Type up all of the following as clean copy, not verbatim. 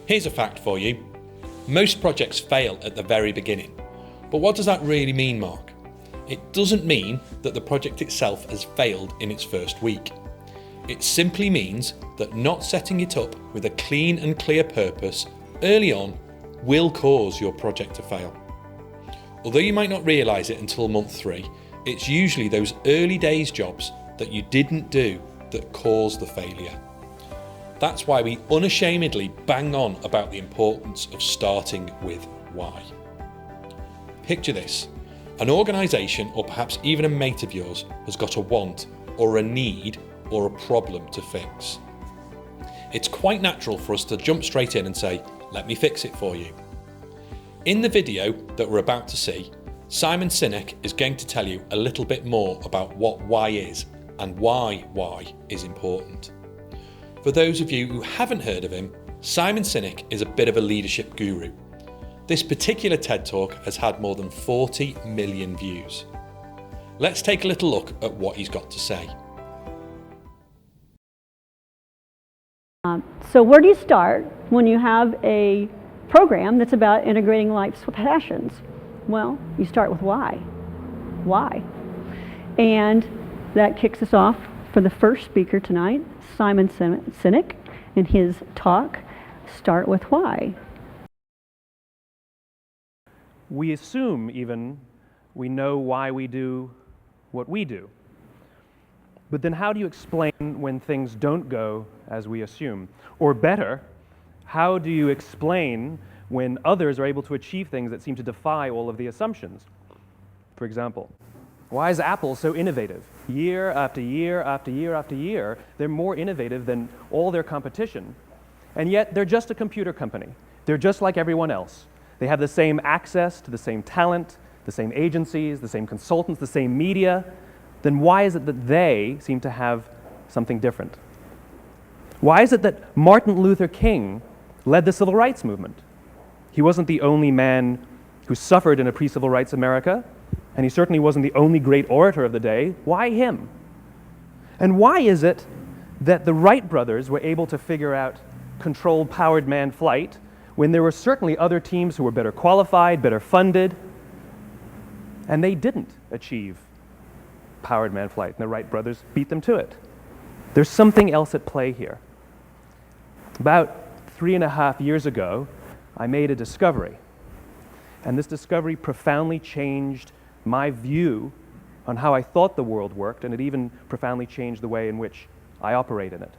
Here's a fact for you. Most projects fail at the very beginning. But what does that really mean, Mark? It doesn't mean that the project itself has failed in its first week. It simply means that not setting it up with a clean and clear purpose early on will cause your project to fail. Although you might not realise it until month 3, it's usually those early days jobs that you didn't do that cause the failure. That's why we unashamedly bang on about the importance of starting with why. Picture this. An organisation, or perhaps even a mate of yours, has got a want or a need or a problem to fix. It's quite natural for us to jump straight in and say, let me fix it for you. In the video that we're about to see, Simon Sinek is going to tell you a little bit more about what why is and why is important. For those of you who haven't heard of him, Simon Sinek is a bit of a leadership guru. This particular TED Talk has had more than 40 million views. Let's take a little look at what he's got to say. So where do you start when you have a program that's about integrating life's passions? Well, you start with why. Why? And that kicks us off for the first speaker tonight, Simon Sinek, and his talk, Start with Why. We assume even we know why we do what we do. But then how do you explain when things don't go as we assume? Or better, how do you explain when others are able to achieve things that seem to defy all of the assumptions? For example, why is Apple so innovative? Year after year after year after year, they're more innovative than all their competition. And yet they're just a computer company. They're just like everyone else. They have the same access to the same talent, the same agencies, the same consultants, the same media. Then why is it that they seem to have something different? Why is it that Martin Luther King led the civil rights movement? He wasn't the only man who suffered in a pre-civil rights America, and he certainly wasn't the only great orator of the day. Why him? And why is it that the Wright brothers were able to figure out controlled powered manned flight when there were certainly other teams who were better qualified, better funded, and they didn't achieve powered manned flight, and the Wright brothers beat them to it? There's something else at play here. About 3.5 years ago, I made a discovery, and this discovery profoundly changed my view on how I thought the world worked, and it even profoundly changed the way in which I operate in it.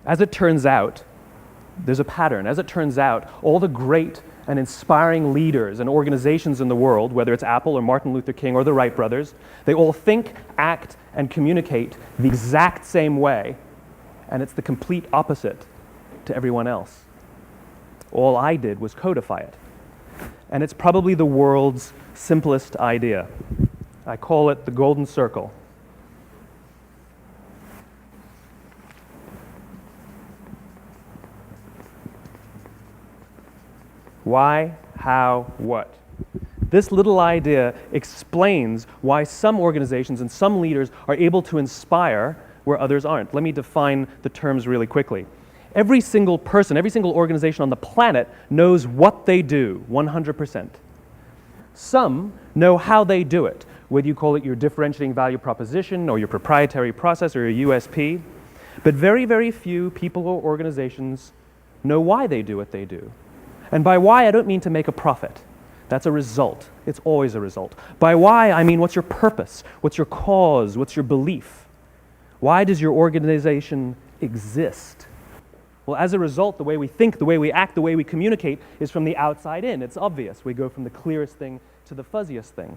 As it turns out, there's a pattern. As it turns out, all the great and inspiring leaders and organizations in the world, whether it's Apple or Martin Luther King or the Wright brothers, they all think, act, and communicate the exact same way, and it's the complete opposite to everyone else. All I did was codify it. And it's probably the world's simplest idea. I call it the golden circle. Why, how, what? This little idea explains why some organizations and some leaders are able to inspire where others aren't. Let me define the terms really quickly. Every single person, every single organization on the planet knows what they do, 100%. Some know how they do it, whether you call it your differentiating value proposition or your proprietary process or your USP. But very, very few people or organizations know why they do what they do. And by why, I don't mean to make a profit. That's a result. It's always a result. By why, I mean what's your purpose? What's your cause? What's your belief? Why does your organization exist? Well, as a result, the way we think, the way we act, the way we communicate is from the outside in. It's obvious. We go from the clearest thing to the fuzziest thing.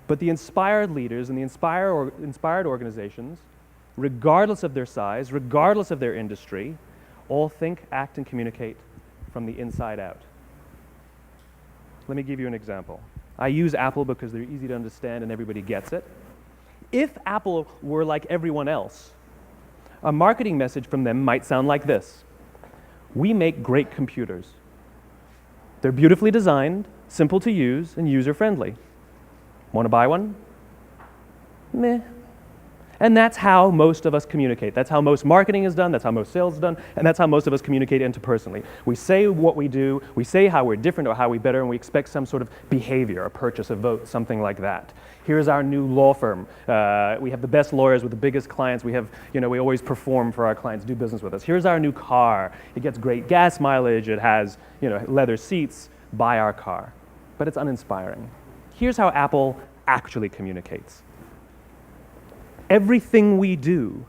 But the inspired leaders and the inspired organizations, regardless of their size, regardless of their industry, all think, act, and communicate from the inside out. Let me give you an example. I use Apple because they're easy to understand and everybody gets it. If Apple were like everyone else, a marketing message from them might sound like this. We make great computers. They're beautifully designed, simple to use, and user-friendly. Want to buy one? Meh. And that's how most of us communicate. That's how most marketing is done, that's how most sales is done, and that's how most of us communicate interpersonally. We say what we do, we say how we're different or how we're better, and we expect some sort of behavior, a purchase, a vote, something like that. Here's our new law firm. We have the best lawyers with the biggest clients. We have, we always perform for our clients, do business with us. Here's our new car. It gets great gas mileage. It has, leather seats. Buy our car. But it's uninspiring. Here's how Apple actually communicates. Everything we do,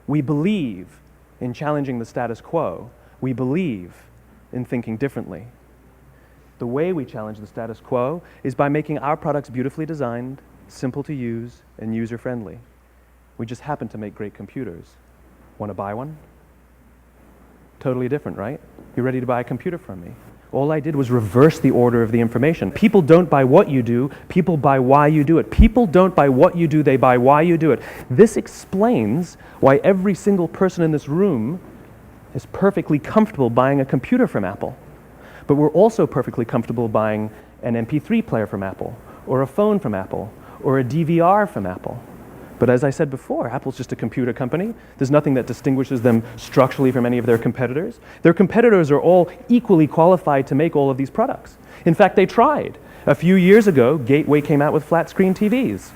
we believe in challenging the status quo. We believe in thinking differently. The way we challenge the status quo is by making our products beautifully designed, simple to use, and user-friendly. We just happen to make great computers. Want to buy one? Totally different, right? You ready to buy a computer from me? All I did was reverse the order of the information. People don't buy what you do, people buy why you do it. People don't buy what you do, they buy why you do it. This explains why every single person in this room is perfectly comfortable buying a computer from Apple. But we're also perfectly comfortable buying an MP3 player from Apple, or a phone from Apple, or a DVR from Apple. But as I said before, Apple's just a computer company. There's nothing that distinguishes them structurally from any of their competitors. Their competitors are all equally qualified to make all of these products. In fact, they tried. A few years ago, Gateway came out with flat-screen TVs.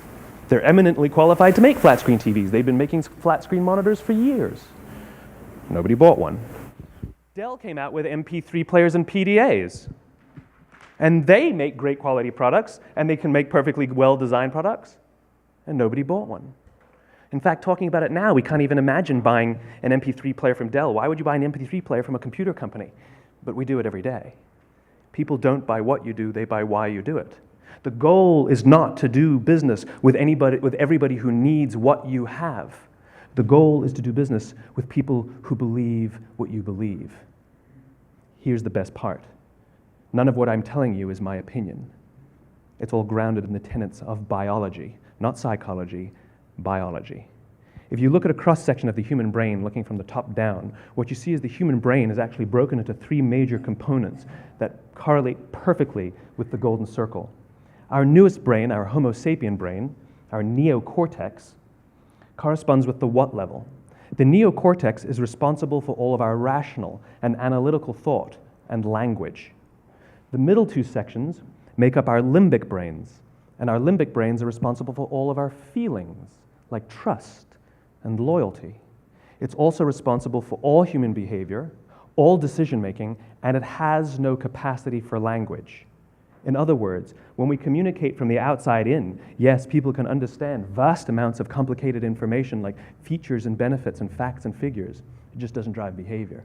They're eminently qualified to make flat-screen TVs. They've been making flat-screen monitors for years. Nobody bought one. Dell came out with MP3 players and PDAs. And they make great quality products, and they can make perfectly well-designed products, and nobody bought one. In fact, talking about it now, we can't even imagine buying an MP3 player from Dell. Why would you buy an MP3 player from a computer company? But we do it every day. People don't buy what you do, they buy why you do it. The goal is not to do business with everybody who needs what you have. The goal is to do business with people who believe what you believe. Here's the best part. None of what I'm telling you is my opinion. It's all grounded in the tenets of biology, not psychology, biology. If you look at a cross-section of the human brain, looking from the top down, what you see is the human brain is actually broken into three major components that correlate perfectly with the golden circle. Our newest brain, our Homo sapien brain, our neocortex, corresponds with the what level. The neocortex is responsible for all of our rational and analytical thought and language. The middle two sections make up our limbic brains, and our limbic brains are responsible for all of our feelings, like trust and loyalty. It's also responsible for all human behavior, all decision-making, and it has no capacity for language. In other words, when we communicate from the outside in, yes, people can understand vast amounts of complicated information like features and benefits and facts and figures. It just doesn't drive behavior.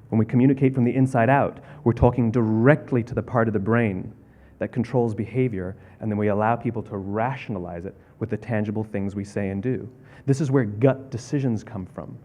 When we communicate from the inside out, we're talking directly to the part of the brain that controls behavior, and then we allow people to rationalize it with the tangible things we say and do. This is where gut decisions come from.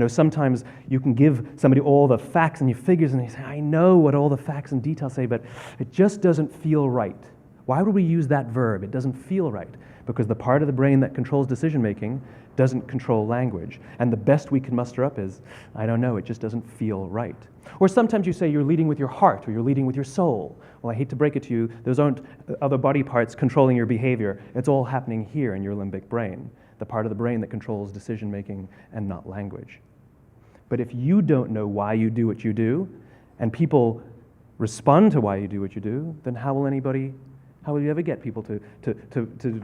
Sometimes you can give somebody all the facts and your figures, and they say, I know what all the facts and details say, but it just doesn't feel right. Why would we use that verb? It doesn't feel right. Because the part of the brain that controls decision-making doesn't control language. And the best we can muster up is, I don't know, it just doesn't feel right. Or sometimes you say you're leading with your heart or you're leading with your soul. Well, I hate to break it to you, those aren't other body parts controlling your behavior. It's all happening here in your limbic brain, the part of the brain that controls decision-making and not language. But if you don't know why you do what you do, and people respond to why you do what you do, then how will you ever get people to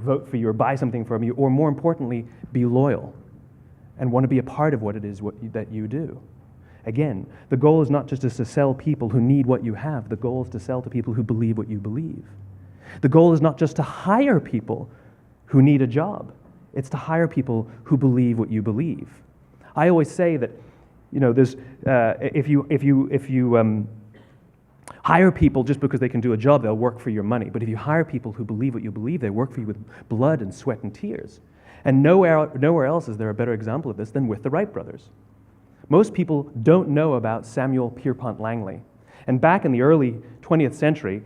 vote for you or buy something from you, or more importantly, be loyal and want to be a part of what it is that you do? Again, the goal is not just to sell people who need what you have. The goal is to sell to people who believe what you believe. The goal is not just to hire people who need a job. It's to hire people who believe what you believe. I always say that, there's if you hire people just because they can do a job, they'll work for your money. But if you hire people who believe what you believe, they work for you with blood and sweat and tears. And nowhere else is there a better example of this than with the Wright brothers. Most people don't know about Samuel Pierpont Langley. And back in the early 20th century,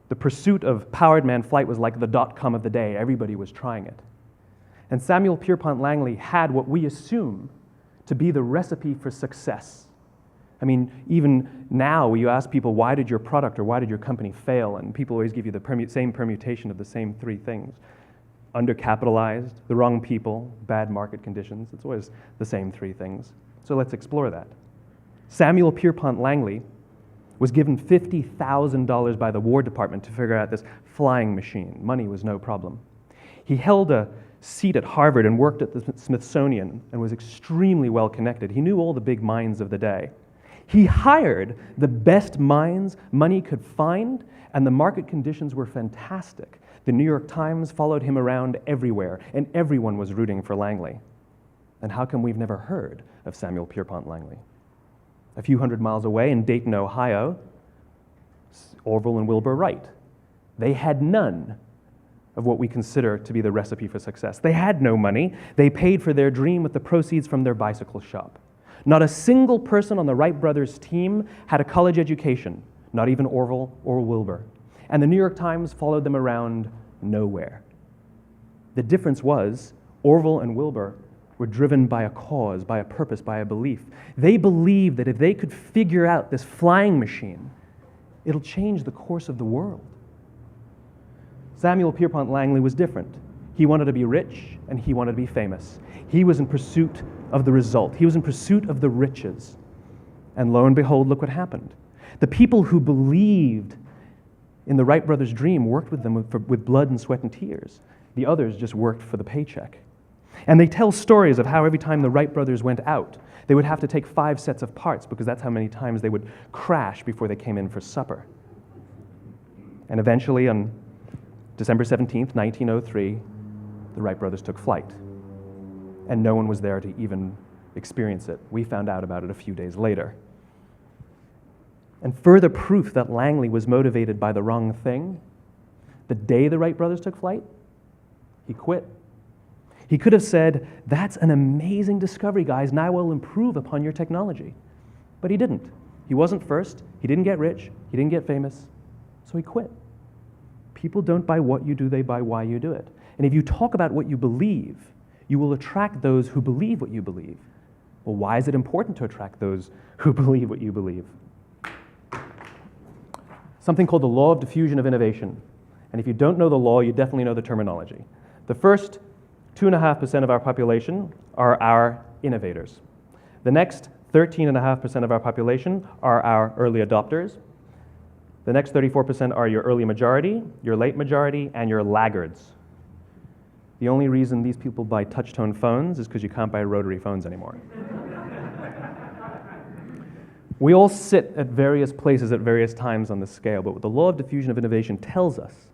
the pursuit of powered man flight was like the dot-com of the day. Everybody was trying it. And Samuel Pierpont Langley had what we assume to be the recipe for success. I mean, even now, you ask people, why did your product or why did your company fail? And people always give you the same permutation of the same three things. undercapitalized, the wrong people, bad market conditions. It's always the same three things. So let's explore that. Samuel Pierpont Langley was given $50,000 by the War Department to figure out this flying machine. Money was no problem. He held a seat at Harvard and worked at the Smithsonian and was extremely well connected. He knew all the big minds of the day. He hired the best minds money could find, and the market conditions were fantastic. The New York Times followed him around everywhere, and everyone was rooting for Langley. And how come we've never heard of Samuel Pierpont Langley? A few hundred miles away in Dayton, Ohio, Orville and Wilbur Wright. They had none of what we consider to be the recipe for success. They had no money. They paid for their dream with the proceeds from their bicycle shop. Not a single person on the Wright brothers' team had a college education, not even Orville or Wilbur. And the New York Times followed them around nowhere. The difference was Orville and Wilbur were driven by a cause, by a purpose, by a belief. They believed that if they could figure out this flying machine, it'll change the course of the world. Samuel Pierpont Langley was different. He wanted to be rich and he wanted to be famous. He was in pursuit of the result. He was in pursuit of the riches. And lo and behold, look what happened. The people who believed in the Wright brothers' dream worked with them with blood and sweat and tears. The others just worked for the paycheck. And they tell stories of how every time the Wright brothers went out, they would have to take 5 sets of parts because that's how many times they would crash before they came in for supper. And eventually, on December 17th, 1903, the Wright brothers took flight. And no one was there to even experience it. We found out about it a few days later. And further proof that Langley was motivated by the wrong thing, the day the Wright brothers took flight, he quit. He could have said, "That's an amazing discovery, guys. Now we'll improve upon your technology." But he didn't. He wasn't first. He didn't get rich. He didn't get famous. So he quit. People don't buy what you do, they buy why you do it. And if you talk about what you believe, you will attract those who believe what you believe. Well, why is it important to attract those who believe what you believe? Something called the law of diffusion of innovation. And if you don't know the law, you definitely know the terminology. The first 2.5% of our population are our innovators. The next 13.5% of our population are our early adopters. The next 34% are your early majority, your late majority, and your laggards. The only reason these people buy touch-tone phones is because you can't buy rotary phones anymore. We all sit at various places at various times on the scale, but what the law of diffusion of innovation tells us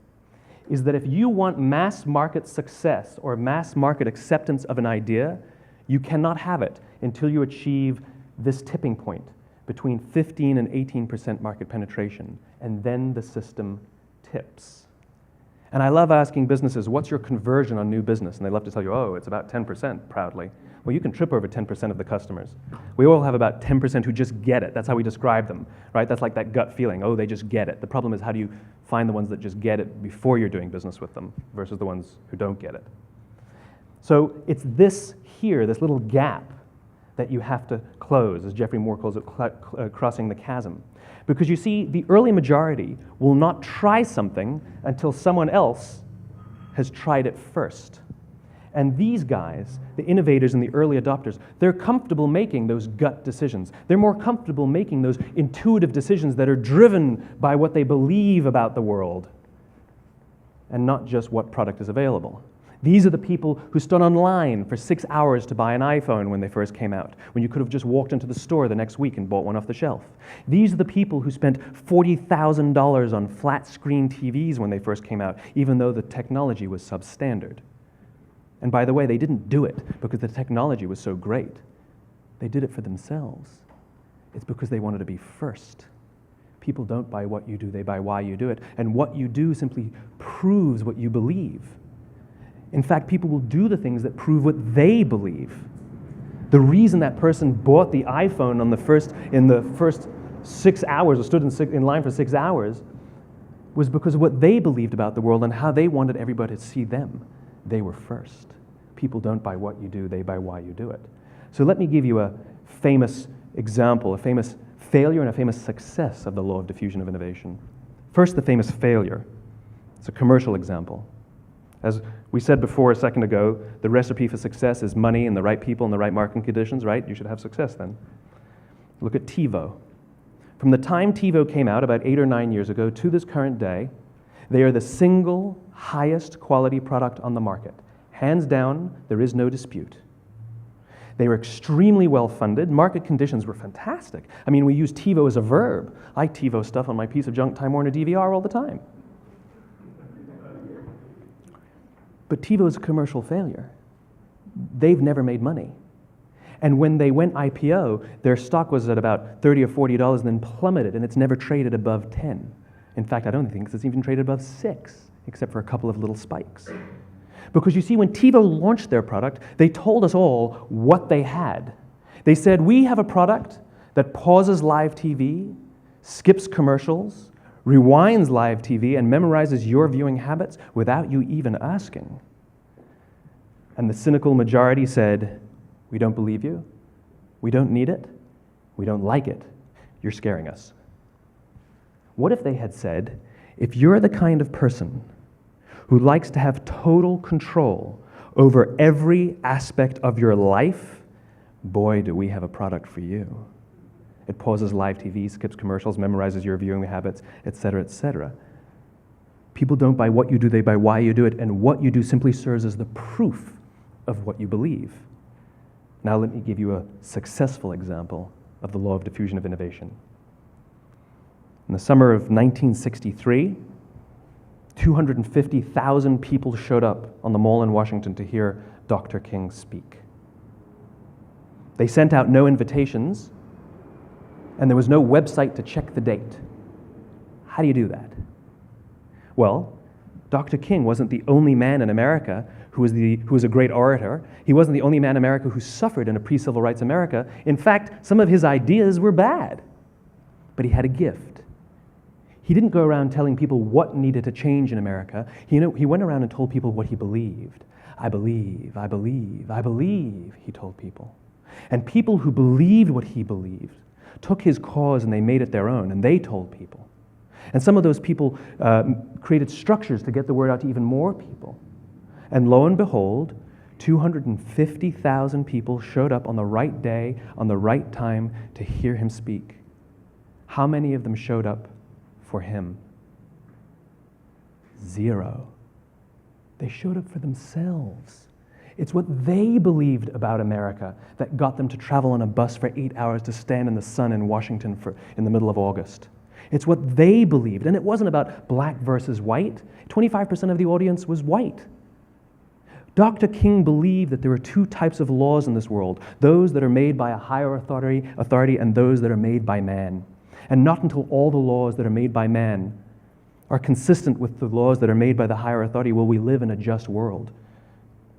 is that if you want mass market success or mass market acceptance of an idea, you cannot have it until you achieve this tipping point between 15 and 18% market penetration, and then the system tips. And I love asking businesses, what's your conversion on new business? And they love to tell you, oh, it's about 10% proudly. Well, you can trip over 10% of the customers. We all have about 10% who just get it. That's how we describe them, right? That's like that gut feeling, oh, they just get it. The problem is, how do you find the ones that just get it before you're doing business with them versus the ones who don't get it? So it's this here, this little gap, that you have to close, as Geoffrey Moore calls it, crossing the chasm. Because you see, the early majority will not try something until someone else has tried it first. And these guys, the innovators and the early adopters, they're comfortable making those gut decisions. They're more comfortable making those intuitive decisions that are driven by what they believe about the world and not just what product is available. These are the people who stood online for 6 hours to buy an iPhone when they first came out, when you could have just walked into the store the next week and bought one off the shelf. These are the people who spent $40,000 on flat-screen TVs when they first came out, even though the technology was substandard. And by the way, they didn't do it because the technology was so great. They did it for themselves. It's because they wanted to be first. People don't buy what you do, they buy why you do it. And what you do simply proves what you believe. In fact, people will do the things that prove what they believe. The reason that person bought the iPhone in the first 6 hours, or stood in line for 6 hours, was because of what they believed about the world and how they wanted everybody to see them. They were first. People don't buy what you do, they buy why you do it. So let me give you a famous example, a famous failure and a famous success of the law of diffusion of innovation. First, the famous failure. It's a commercial example. As we said before a second ago, the recipe for success is money and the right people and the right marketing conditions, right? You should have success then. Look at TiVo. From the time TiVo came out about 8 or 9 years ago to this current day, they are the single highest quality product on the market. Hands down, there is no dispute. They were extremely well funded. Market conditions were fantastic. I mean, we use TiVo as a verb. I TiVo stuff on my piece of junk Time Warner DVR all the time. But TiVo is a commercial failure. They've never made money. And when they went IPO, their stock was at about $30 or $40 and then plummeted, and it's never traded above 10. In fact, I don't think it's even traded above 6, except for a couple of little spikes. Because you see, when TiVo launched their product, they told us all what they had. They said, we have a product that pauses live TV, skips commercials, rewinds live TV, and memorizes your viewing habits without you even asking. And the cynical majority said, we don't believe you, we don't need it, we don't like it, you're scaring us. What if they had said, if you're the kind of person who likes to have total control over every aspect of your life, boy, do we have a product for you. It pauses live TV, skips commercials, memorizes your viewing habits, etc., etc. People don't buy what you do, they buy why you do it, and what you do simply serves as the proof of what you believe. Now let me give you a successful example of the law of diffusion of innovation. In the summer of 1963, 250,000 people showed up on the Mall in Washington to hear Dr. King speak. They sent out no invitations, and there was no website to check the date. How do you do that? Well, Dr. King wasn't the only man in America who was a great orator. He wasn't the only man in America who suffered in a pre-civil rights America. In fact, some of his ideas were bad, but he had a gift. He didn't go around telling people what needed to change in America. He went around and told people what he believed. I believe, I believe, I believe, he told people. And people who believed what he believed took his cause and they made it their own, and they told people. And some of those people created structures to get the word out to even more people. And lo and behold, 250,000 people showed up on the right day, on the right time to hear him speak. How many of them showed up for him? 0. They showed up for themselves. It's what they believed about America that got them to travel on a bus for 8 hours to stand in the sun in Washington in the middle of August. It's what they believed. And it wasn't about black versus white. 25% of the audience was white. Dr. King believed that there are 2 types of laws in this world, those that are made by a higher authority and those that are made by man. And not until all the laws that are made by man are consistent with the laws that are made by the higher authority will we live in a just world.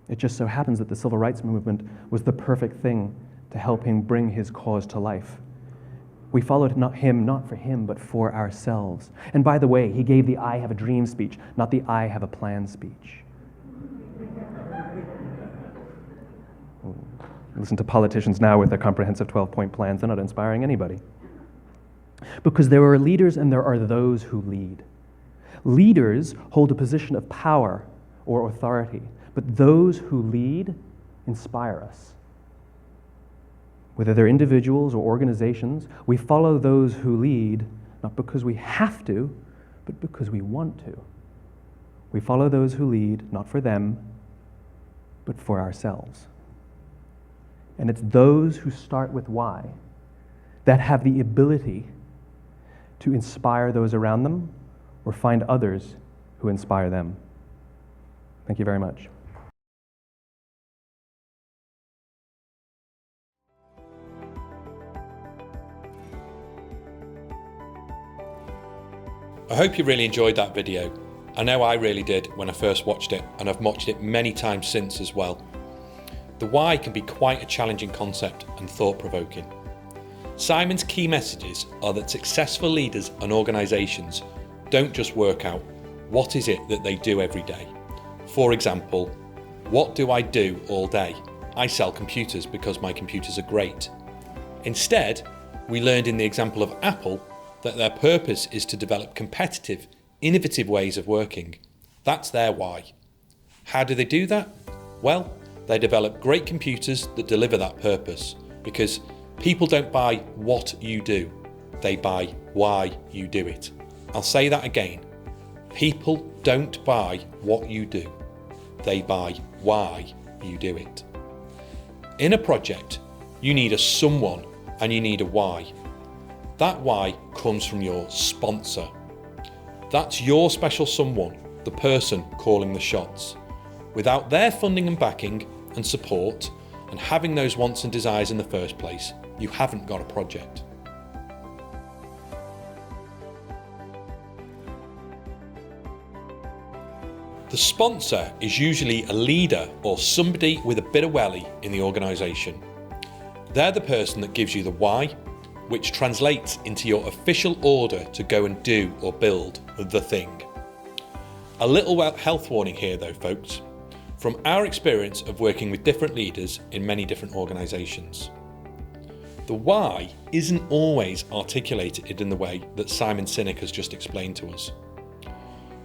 It just so happens that the civil rights movement was the perfect thing to help him bring his cause to life. We followed him not for him, but for ourselves. And by the way, he gave the I have a dream speech, not the I have a plan speech. Listen to politicians now with their comprehensive 12-point plans. They're not inspiring anybody. Because there are leaders and there are those who lead. Leaders hold a position of power or authority, but those who lead inspire us. Whether they're individuals or organizations, we follow those who lead not because we have to, but because we want to. We follow those who lead not for them, but for ourselves. And it's those who start with why that have the ability to inspire those around them or find others who inspire them. Thank you very much. I hope you really enjoyed that video. I know I really did when I first watched it, and I've watched it many times since as well. The why can be quite a challenging concept and thought-provoking. Simon's key messages are that successful leaders and organisations don't just work out what is it that they do every day. For example, what do I do all day? I sell computers because my computers are great. Instead, we learned in the example of Apple that their purpose is to develop competitive, innovative ways of working. That's their why. How do they do that? Well, they develop great computers that deliver that purpose, because people don't buy what you do, they buy why you do it. I'll say that again. People don't buy what you do, they buy why you do it. In a project, you need a someone and you need a why. That why comes from your sponsor. That's your special someone, the person calling the shots. Without their funding and backing and support and having those wants and desires in the first place, you haven't got a project. The sponsor is usually a leader or somebody with a bit of welly in the organisation. They're the person that gives you the why, which translates into your official order to go and do or build the thing. A little health warning here though, folks. From our experience of working with different leaders in many different organisations, the why isn't always articulated in the way that Simon Sinek has just explained to us.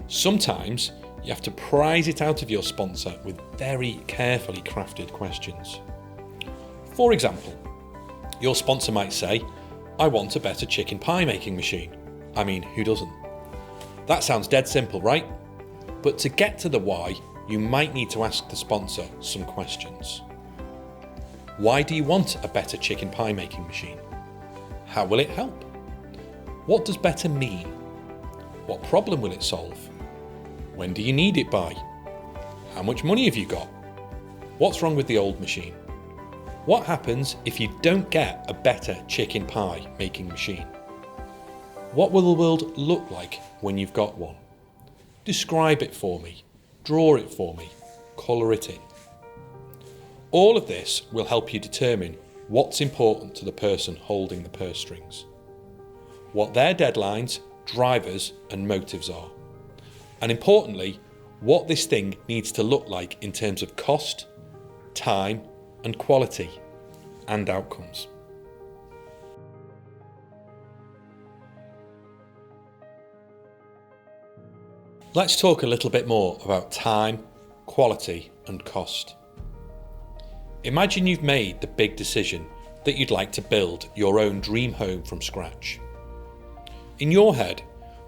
Sometimes you have to prise it out of your sponsor with very carefully crafted questions. For example, your sponsor might say, I want a better chicken pie making machine. I mean, who doesn't? That sounds dead simple, right? But to get to the why, you might need to ask the sponsor some questions. Why do you want a better chicken pie making machine? How will it help? What does better mean? What problem will it solve? When do you need it by? How much money have you got? What's wrong with the old machine? What happens if you don't get a better chicken pie making machine? What will the world look like when you've got one? Describe it for me. Draw it for me, colour it in. All of this will help you determine what's important to the person holding the purse strings, what their deadlines, drivers and motives are, and importantly, what this thing needs to look like in terms of cost, time and quality and outcomes. Let's talk a little bit more about time, quality and cost. Imagine you've made the big decision that you'd like to build your own dream home from scratch. In your head,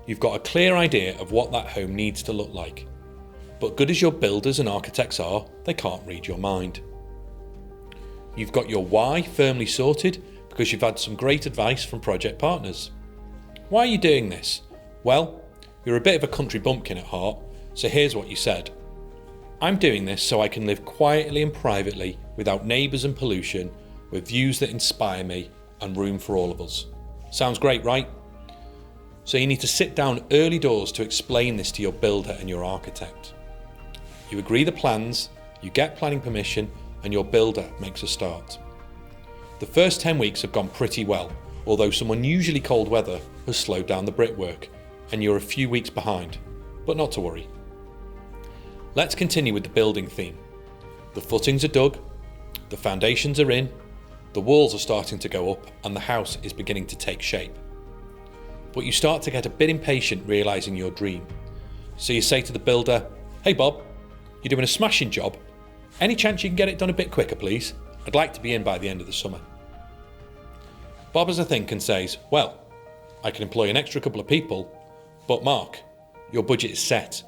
you've got a clear idea of what that home needs to look like. But good as your builders and architects are, they can't read your mind. You've got your why firmly sorted because you've had some great advice from project partners. Why are you doing this? Well, you're a bit of a country bumpkin at heart, so here's what you said. I'm doing this so I can live quietly and privately without neighbours and pollution, with views that inspire me and room for all of us. Sounds great, right? So you need to sit down early doors to explain this to your builder and your architect. You agree the plans, you get planning permission, and your builder makes a start. The first 10 weeks have gone pretty well, although some unusually cold weather has slowed down the brickwork, and you're a few weeks behind, but not to worry. Let's continue with the building theme. The footings are dug, the foundations are in, the walls are starting to go up, and the house is beginning to take shape. But you start to get a bit impatient realising your dream. So you say to the builder, hey Bob, you're doing a smashing job. Any chance you can get it done a bit quicker, please? I'd like to be in by the end of the summer. Bob has a think and says, well, I can employ an extra couple of people, but Mark, your budget is set.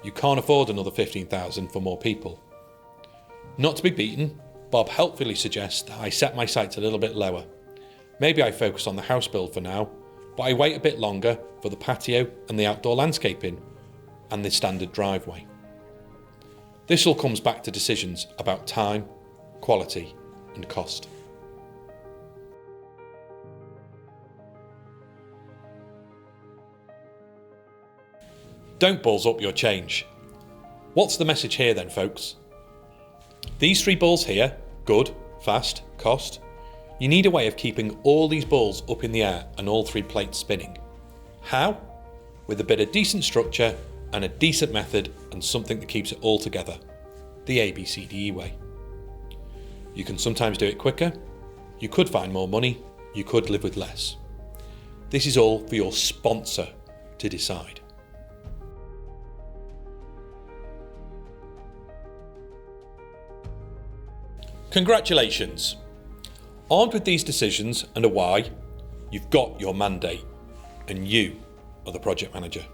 You can't afford another 15,000 for more people. Not to be beaten, Bob helpfully suggests that I set my sights a little bit lower. Maybe I focus on the house build for now, but I wait a bit longer for the patio and the outdoor landscaping and the standard driveway. This all comes back to decisions about time, quality and cost. Don't balls up your change. What's the message here then, folks? These three balls here, good, fast, cost. You need a way of keeping all these balls up in the air and all three plates spinning. How? With a bit of decent structure and a decent method and something that keeps it all together. The ABCDE way. You can sometimes do it quicker, you could find more money, you could live with less. This is all for your sponsor to decide. Congratulations! Armed with these decisions and a why, you've got your mandate, and you are the project manager.